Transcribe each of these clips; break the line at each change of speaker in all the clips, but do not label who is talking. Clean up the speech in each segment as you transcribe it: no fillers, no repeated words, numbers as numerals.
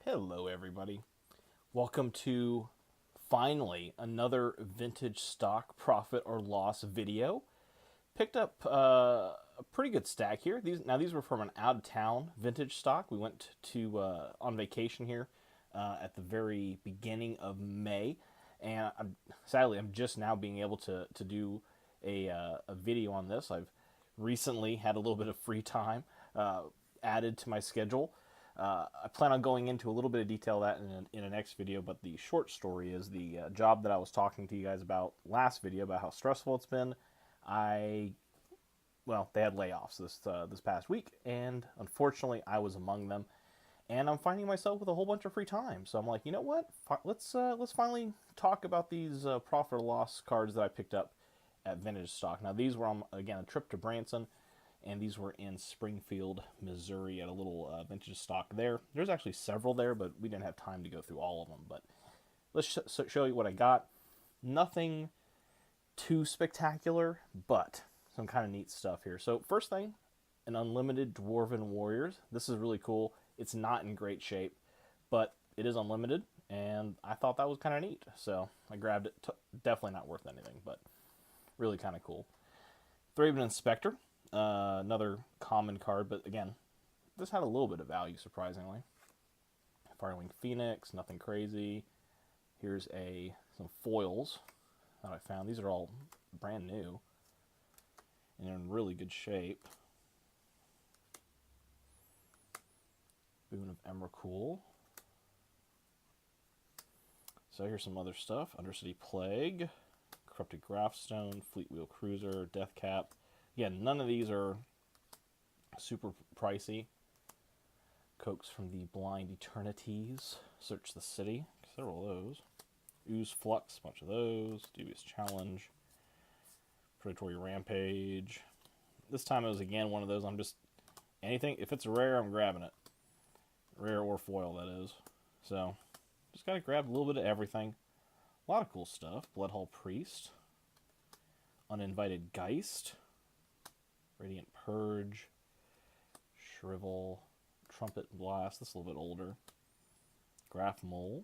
Hello, everybody. Welcome to finally another vintage stock profit or loss video. Picked up a pretty good stack here. These were from an out of town vintage stock. We went to on vacation here at the very beginning of May, and sadly I'm just now being able to do a video on this. I've recently had a little bit of free time added to my schedule. I plan on going into a little bit of detail of that in a next video, but the short story is the job that I was talking to you guys about last video about how stressful it's been. They had layoffs this past week, and unfortunately, I was among them. And I'm finding myself with a whole bunch of free time, so I'm like, you know what? Let's finally talk about these profit or loss cards that I picked up at Vintage Stock. Now, these were on, again, a trip to Branson, and these were in Springfield, Missouri, at a little vintage stock there. There's actually several there, but we didn't have time to go through all of them. But let's show you what I got. Nothing too spectacular, but some kind of neat stuff here. So first thing, an unlimited Dwarven Warriors. This is really cool. It's not in great shape, but it is unlimited, and I thought that was kind of neat. So I grabbed it. Definitely not worth anything, but really kind of cool. Thraben Inspector. Another common card, but again, this had a little bit of value, surprisingly. Firewing Phoenix, nothing crazy. Here's some foils that I found. These are all brand new and in really good shape. Boon of Emrakul. So here's some other stuff. Undercity Plague, Corrupted Graphstone, Fleetwheel Cruiser, Deathcap. Again, none of these are super pricey. Coax from the Blind Eternities. Search the City. Several of those. Ooze Flux. Bunch of those. Dubious Challenge. Predatory Rampage. This time it was again one of those. Anything. If it's rare, I'm grabbing it. Rare or foil, that is. So, just gotta grab a little bit of everything. A lot of cool stuff. Bloodhall Priest. Uninvited Geist. Radiant Purge, Shrivel, Trumpet Blast, this is a little bit older, Graph Mole,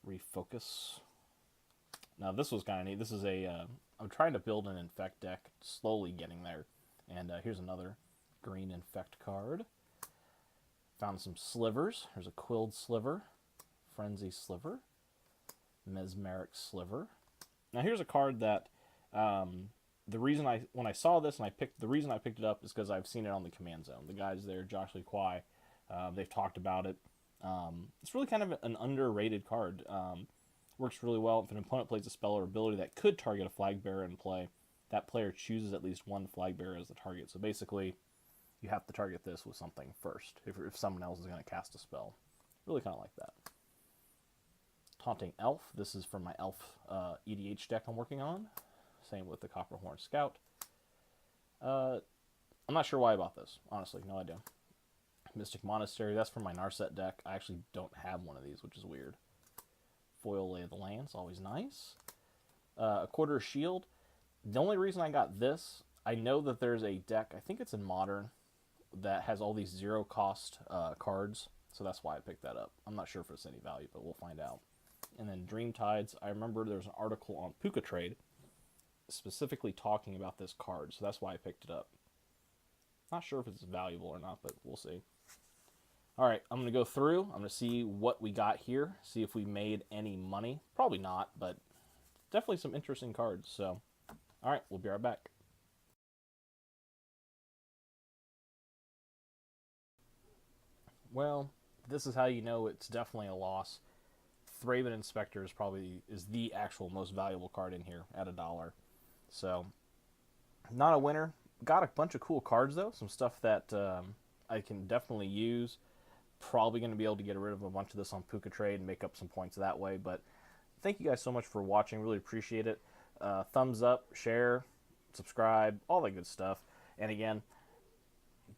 Refocus. Now this was kind of neat. This is I'm trying to build an Infect deck, slowly getting there. And here's another green Infect card. Found some slivers. There's a Quilled Sliver, Frenzy Sliver, Mesmeric Sliver. Now here's a card that the reason when I saw this and the reason I picked it up is because I've seen it on the Command Zone. The guys there, Josh Lee Kwai, they've talked about it. It's really kind of an underrated card. Works really well if an opponent plays a spell or ability that could target a flag bearer in play. That player chooses at least one flag bearer as the target. So basically, you have to target this with something first if someone else is going to cast a spell. Really kind of like that. Taunting Elf. This is from my Elf EDH deck I'm working on. Same with the Copperhorn Scout. I'm not sure why I bought this. Honestly, no idea. Mystic Monastery. That's from my Narset deck. I actually don't have one of these, which is weird. Foil Lay of the Lands. Always nice. A Quarter Shield. The only reason I got this, I know that there's a deck, I think it's in Modern, that has all these zero cost cards. So that's why I picked that up. I'm not sure if it's any value, but we'll find out. And then Dream Tides. I remember there's an article on Puka Trade specifically talking about this card, so that's why I picked it up. Not sure if it's valuable or not, but we'll see. Alright, I'm going to go through. I'm going to see what we got here, see if we made any money. Probably not, but definitely some interesting cards. So, alright, we'll be right back. Well, this is how you know it's definitely a loss. Thraben Inspector is the actual most valuable card in here at $1. So, not a winner. Got a bunch of cool cards, though. Some stuff that I can definitely use. Probably going to be able to get rid of a bunch of this on Puka Trade and make up some points that way. But thank you guys so much for watching. Really appreciate it. Thumbs up, share, subscribe, all that good stuff. And again,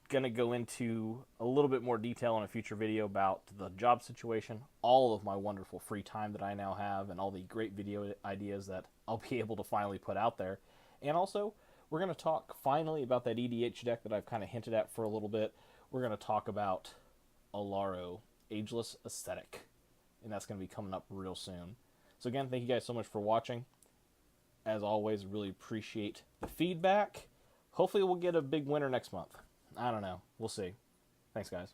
going to go into a little bit more detail in a future video about the job situation, all of my wonderful free time that I now have, and all the great video ideas that I'll be able to finally put out there. And also, we're going to talk finally about that EDH deck that I've kind of hinted at for a little bit. we're going to talk about Alaro, Ageless Aesthetic. And that's going to be coming up real soon. So again, thank you guys so much for watching. As always, really appreciate the feedback. Hopefully we'll get a big winner next month. I don't know. We'll see. Thanks, guys.